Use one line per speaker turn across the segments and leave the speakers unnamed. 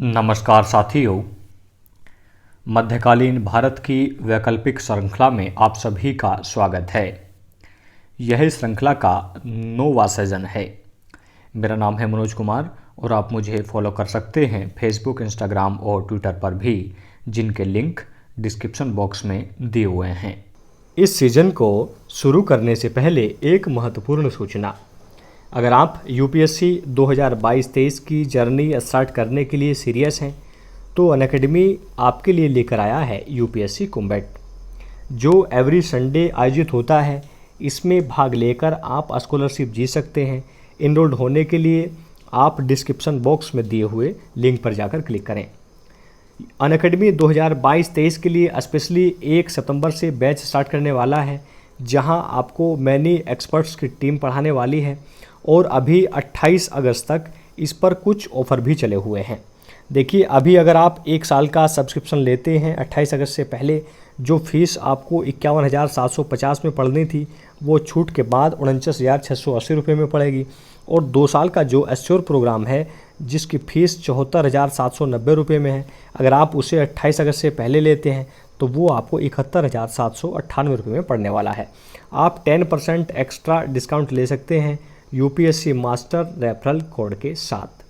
नमस्कार साथियों। मध्यकालीन भारत की वैकल्पिक श्रृंखला में आप सभी का स्वागत है। यह श्रृंखला का 9वां सीजन है। मेरा नाम है मनोज कुमार और आप मुझे फॉलो कर सकते हैं फेसबुक, इंस्टाग्राम और ट्विटर पर भी, जिनके लिंक डिस्क्रिप्शन बॉक्स में दिए हुए हैं। इस सीजन को शुरू करने से पहले एक महत्वपूर्ण सूचना। अगर आप यूपीएससी 2022-23 की जर्नी स्टार्ट करने के लिए सीरियस हैं तो अनअकैडमी आपके लिए लेकर आया है यूपीएससी कुम्बैट, जो एवरी संडे आयोजित होता है। इसमें भाग लेकर आप स्कॉलरशिप जीत सकते हैं। इनरोल्ड होने के लिए आप डिस्क्रिप्शन बॉक्स में दिए हुए लिंक पर जाकर क्लिक करें। अनअकैडमी 2022-23 के लिए स्पेशली 1 सितंबर से बैच स्टार्ट करने वाला है, जहां आपको मैनी एक्सपर्ट्स की टीम पढ़ाने वाली है और अभी 28 अगस्त तक इस पर कुछ ऑफ़र भी चले हुए हैं। देखिए, अभी अगर आप 1 साल का सब्सक्रिप्शन लेते हैं 28 अगस्त से पहले, जो फीस आपको 51,750 में पड़नी थी, वो छूट के बाद 49,680 रुपये में पड़ेगी। और 2 साल का जो एश्योर प्रोग्राम है, जिसकी फ़ीस 74,790 रुपये में है, अगर आप उसे 28 अगस्त से पहले लेते हैं तो वो आपको 71,798 रुपये में पड़ने वाला है। आप 10% एक्स्ट्रा डिस्काउंट ले सकते हैं यूपीएससी मास्टर रेफरल कोड के साथ।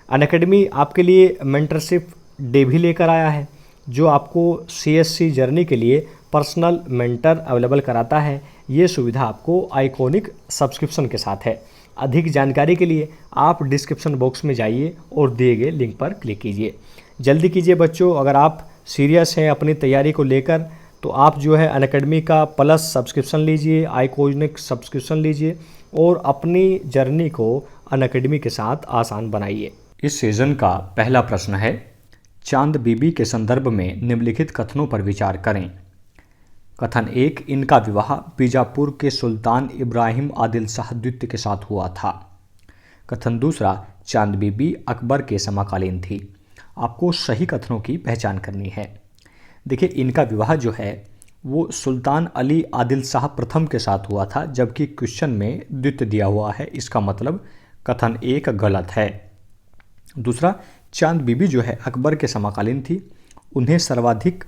अनअकैडमी आपके लिए मेंटरशिप डे भी लेकर आया है, जो आपको सीएससी जर्नी के लिए पर्सनल मेंटर अवेलेबल कराता है। ये सुविधा आपको आइकॉनिक सब्सक्रिप्शन के साथ है। अधिक जानकारी के लिए आप डिस्क्रिप्शन बॉक्स में जाइए और दिए गए लिंक पर क्लिक कीजिए। जल्दी कीजिए बच्चों, अगर आप सीरियस हैं अपनी तैयारी को लेकर तो आप जो है अनअकैडमी का प्लस सब्सक्रिप्शन लीजिए, आइकॉनिक सब्सक्रिप्शन लीजिए और अपनी जर्नी को अनअकैडमी के साथ आसान बनाइए। इस सीजन का पहला प्रश्न है, चांद बीबी के संदर्भ में निम्नलिखित कथनों पर विचार करें। कथन 1, इनका विवाह बीजापुर के सुल्तान इब्राहिम आदिल शाह द्वितीय के साथ हुआ था। कथन दूसरा, चांद बीबी अकबर के समकालीन थी। आपको सही कथनों की पहचान करनी है। देखिए, इनका विवाह जो है वो सुल्तान अली आदिल शाह प्रथम के साथ हुआ था, जबकि क्वेश्चन में द्वितीय दिया हुआ है। इसका मतलब कथन 1 गलत है। दूसरा, चांद बीबी जो है अकबर के समकालीन थी। उन्हें सर्वाधिक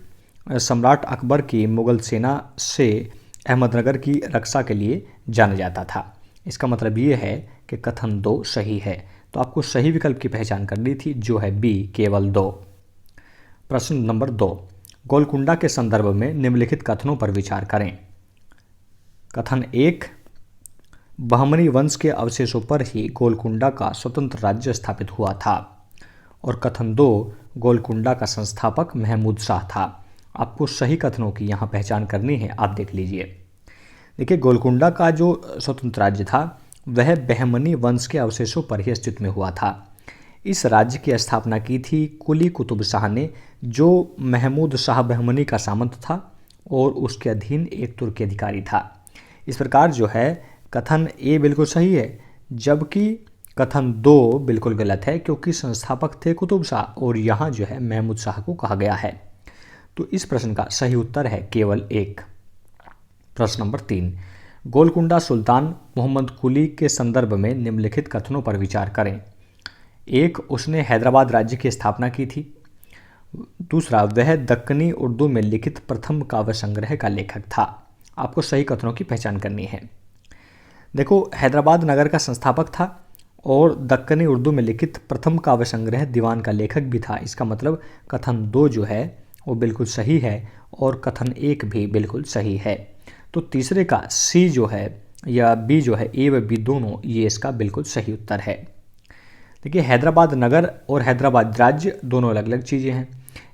सम्राट अकबर की मुग़ल सेना से अहमदनगर की रक्षा के लिए जाना जाता था। इसका मतलब ये है कि कथन 2 सही है। तो आपको सही विकल्प की पहचान करनी थी, जो है बी, केवल 2। प्रश्न नंबर 2, गोलकुंडा के संदर्भ में निम्नलिखित कथनों पर विचार करें। कथन 1, बहमनी वंश के अवशेषों पर ही गोलकुंडा का स्वतंत्र राज्य स्थापित हुआ था। और कथन 2, गोलकुंडा का संस्थापक महमूद शाह था। आपको सही कथनों की यहाँ पहचान करनी है, आप देख लीजिए। देखिए, गोलकुंडा का जो स्वतंत्र राज्य था वह बहमनी वंश के अवशेषों पर ही अस्तित्व में हुआ था। इस राज्य की स्थापना की थी कुली कुतुब शाह ने, जो महमूद शाह बहमनी का सामंत था और उसके अधीन एक तुर्की अधिकारी था। इस प्रकार जो है कथन ए बिल्कुल सही है, जबकि कथन 2 बिल्कुल गलत है, क्योंकि संस्थापक थे कुतुब शाह और यहाँ जो है महमूद शाह को कहा गया है। तो इस प्रश्न का सही उत्तर है केवल 1। प्रश्न नंबर 3, गोलकुंडा सुल्तान मोहम्मद कुली के संदर्भ में निम्नलिखित कथनों पर विचार करें। 1, उसने हैदराबाद राज्य की स्थापना की थी। दूसरा, वह दक्कनी उर्दू में लिखित प्रथम काव्य संग्रह का लेखक था। आपको सही कथनों की पहचान करनी है। देखो, हैदराबाद नगर का संस्थापक था और दक्कनी उर्दू में लिखित प्रथम काव्य संग्रह दीवान का लेखक भी था। इसका मतलब कथन 2 जो है वो बिल्कुल सही है और कथन 1 भी बिल्कुल सही है। तो तीसरे का सी जो है या बी जो है, ए व बी दोनों, ये इसका बिल्कुल सही उत्तर है। देखिए, हैदराबाद नगर और हैदराबाद राज्य दोनों अलग अलग चीज़ें हैं।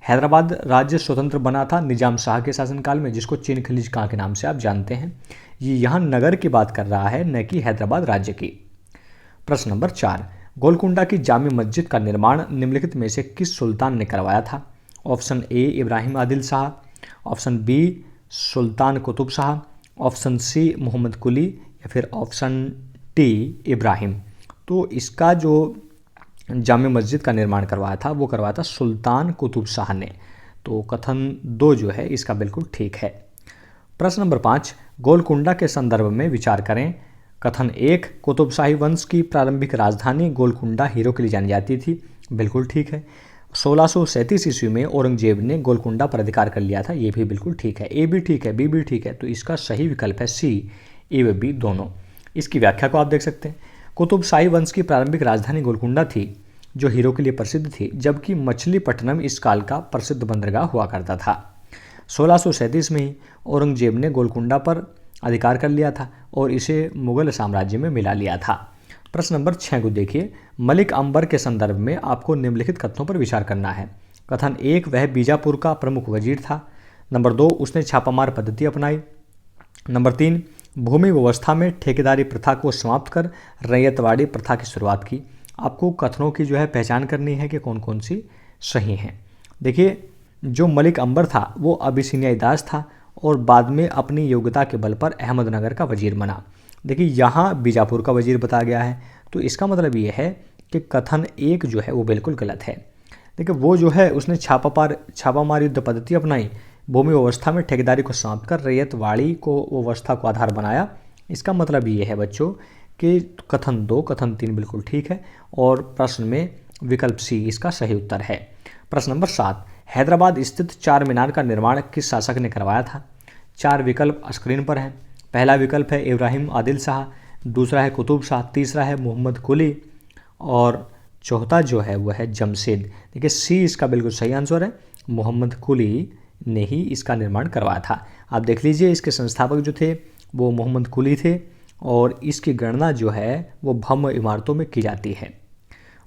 हैदराबाद राज्य स्वतंत्र बना था निजाम शाह के शासनकाल में, जिसको चीन खलीज खां के नाम से आप जानते हैं। ये यहाँ नगर की बात कर रहा है, न कि हैदराबाद राज्य की। प्रश्न नंबर 4, गोलकुंडा की जामे मस्जिद का निर्माण निम्नलिखित में से किस सुल्तान ने करवाया था। Option A, Ibrahim Adil Shah. Option B, Sultan Qutub Shah. Option C, Mohammed Quli. या फिर ऑप्शन डी, इब्राहिम। तो इसका जो जामे मस्जिद का निर्माण करवाया था वो करवाया था सुल्तान कुतुब शाह ने। तो कथन 2 जो है इसका बिल्कुल ठीक है। प्रश्न नंबर 5, गोलकुंडा के संदर्भ में विचार करें। कथन 1, कुतुब शाही वंश की प्रारंभिक राजधानी गोलकुंडा हीरो के लिए जानी जाती थी। बिल्कुल ठीक है। 1637 ईस्वी में औरंगजेब ने गोलकुंडा पर अधिकार कर लिया था। ये भी बिल्कुल ठीक है, ए भी ठीक है, बी भी ठीक है, तो इसका सही विकल्प है सी, ए व बी दोनों। इसकी व्याख्या को आप देख सकते हैं। कुतुब शाही वंश की प्रारंभिक राजधानी गोलकुंडा थी, जो हीरो के लिए प्रसिद्ध थी, जबकि मछलीपट्टनम इस काल का प्रसिद्ध बंदरगाह हुआ करता था। 1637 में ही औरंगजेब ने गोलकुंडा पर अधिकार कर लिया था और इसे मुगल साम्राज्य में मिला लिया था। प्रश्न नंबर 6 को देखिए। मलिक अंबर के संदर्भ में आपको निम्नलिखित कथनों पर विचार करना है। कथन 1, वह बीजापुर का प्रमुख वजीर था। नंबर 2, उसने छापामार पद्धति अपनाई। नंबर 3, भूमि व्यवस्था में ठेकेदारी प्रथा को समाप्त कर रैयतवाड़ी प्रथा की शुरुआत की। आपको कथनों की जो है पहचान करनी है कि कौन कौन सी सही हैं। देखिए, जो मलिक अंबर था वो अबिसिनियाई दास था और बाद में अपनी योग्यता के बल पर अहमदनगर का वजीर बना। देखिए, यहाँ बीजापुर का वजीर बताया गया है, तो इसका मतलब ये है कि कथन 1 जो है वो बिल्कुल गलत है। देखिए, वो जो है उसने छापामार युद्ध पद्धति अपनाई, भूमि व्यवस्था में ठेकेदारी को समाप्त कर रैयतवाड़ी को व्यवस्था को आधार बनाया। इसका मतलब ये है बच्चों कि कथन 2, कथन 3 बिल्कुल ठीक है और प्रश्न में विकल्प सी इसका सही उत्तर है। प्रश्न नंबर 7, हैदराबाद स्थित चार मीनार का निर्माण किस शासक ने करवाया था? 4 विकल्प स्क्रीन पर हैं। पहला विकल्प है इब्राहिम आदिल शाह, दूसरा है कुतुब शाह, तीसरा है मोहम्मद कुली और चौथा जो है वह है जमशेद। देखिए, सी इसका बिल्कुल सही आंसर है, मोहम्मद कुली ने ही इसका निर्माण करवाया था। आप देख लीजिए, इसके संस्थापक जो थे वो मोहम्मद कुली थे और इसकी गणना जो है वो भव्य इमारतों में की जाती है।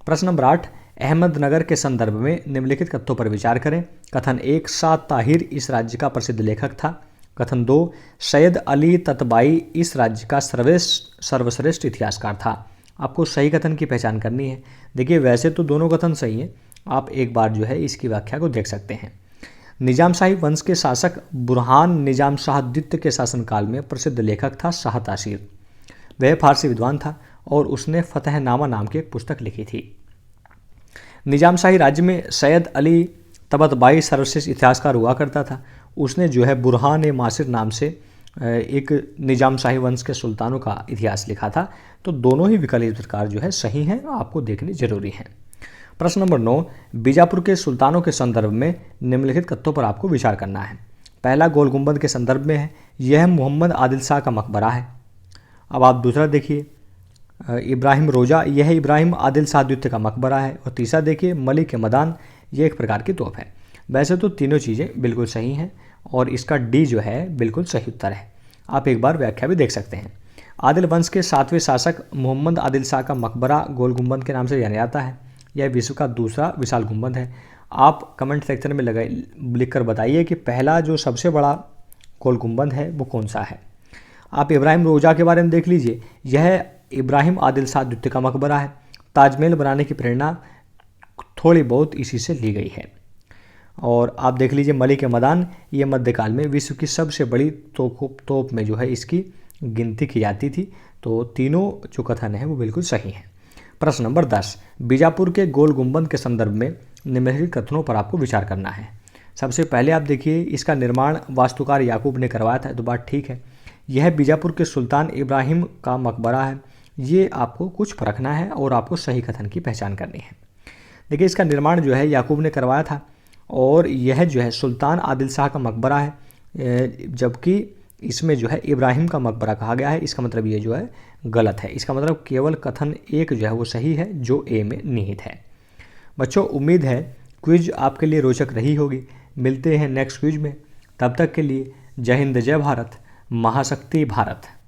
प्रश्न नंबर 8, अहमदनगर के संदर्भ में निम्नलिखित कथनों पर विचार करें। कथन 1, शाह ताहिर इस राज्य का प्रसिद्ध लेखक था। कथन 2, सैयद अली ततबाई इस राज्य का सर्वश्रेष्ठ इतिहासकार था। आपको सही कथन की पहचान करनी है। देखिए, वैसे तो दोनों कथन सही हैं, आप एक बार जो है इसकी व्याख्या को देख सकते हैं। निजाम शाही वंश के शासक बुरहान निजाम शाह द्वितीय के शासनकाल में प्रसिद्ध लेखक था शाह तासीर। वह फारसी विद्वान था और उसने फतहनामा नाम की एक पुस्तक लिखी थी। निजाम शाही राज्य में सैयद अली तबतबाई सर्वश्रेष्ठ इतिहासकार हुआ करता था। उसने जो है बुरहान मासिर नाम से एक निजाम शाही वंश के सुल्तानों का इतिहास लिखा था। तो दोनों ही विकल्प इस प्रकार जो है सही हैं, आपको देखने जरूरी हैं। प्रश्न नंबर 9, बीजापुर के सुल्तानों के संदर्भ में निम्नलिखित कथनों पर आपको विचार करना है। पहला गोल गुंबद के संदर्भ में है, यह मोहम्मद आदिल शाह का मकबरा है। अब आप दूसरा देखिए, इब्राहिम रोजा, यह इब्राहिम आदिल शाह द्वितीय का मकबरा है। और तीसरा देखिए, मलिक मदान, ये एक प्रकार की तोप है। वैसे तो तीनों चीज़ें बिल्कुल सही हैं और इसका डी जो है बिल्कुल सही उत्तर है। आप एक बार व्याख्या भी देख सकते हैं। आदिल वंश के 7वें शासक मोहम्मद आदिल शाह का मकबरा गोल गुंबद के नाम से जाना जाता है। यह विश्व का दूसरा विशाल गुंबद है। आप कमेंट सेक्शन में लिख कर बताइए कि पहला जो सबसे बड़ा गोल गुंबद है वो कौन सा है। आप इब्राहिम रोजा के बारे में देख लीजिए, यह इब्राहिम आदिल शाह द्वितीय का मकबरा है। ताजमहल बनाने की प्रेरणा थोड़ी बहुत इसी से ली गई है। और आप देख लीजिए मलिक मदान, ये मध्यकाल में विश्व की सबसे बड़ी तोप में जो है इसकी गिनती की जाती थी। तो तीनों जो कथन है वो बिल्कुल सही हैं। प्रश्न नंबर 10, बीजापुर के गोल गुंबद के संदर्भ में निम्नलिखित कथनों पर आपको विचार करना है। सबसे पहले आप देखिए, इसका निर्माण वास्तुकार याकूब ने करवाया था, तो बात ठीक है। यह बीजापुर के सुल्तान इब्राहिम का मकबरा है, ये आपको कुछ परखना है और आपको सही कथन की पहचान करनी है। देखिए, इसका निर्माण जो है याकूब ने करवाया था और यह जो है सुल्तान आदिल शाह का मकबरा है, जबकि इसमें जो है इब्राहिम का मकबरा कहा गया है। इसका मतलब ये जो है गलत है। इसका मतलब केवल कथन 1 जो है वो सही है, जो ए में निहित है। बच्चों, उम्मीद है क्विज आपके लिए रोचक रही होगी। मिलते हैं नेक्स्ट क्विज में, तब तक के लिए जय हिंद, जय भारत, महाशक्ति भारत।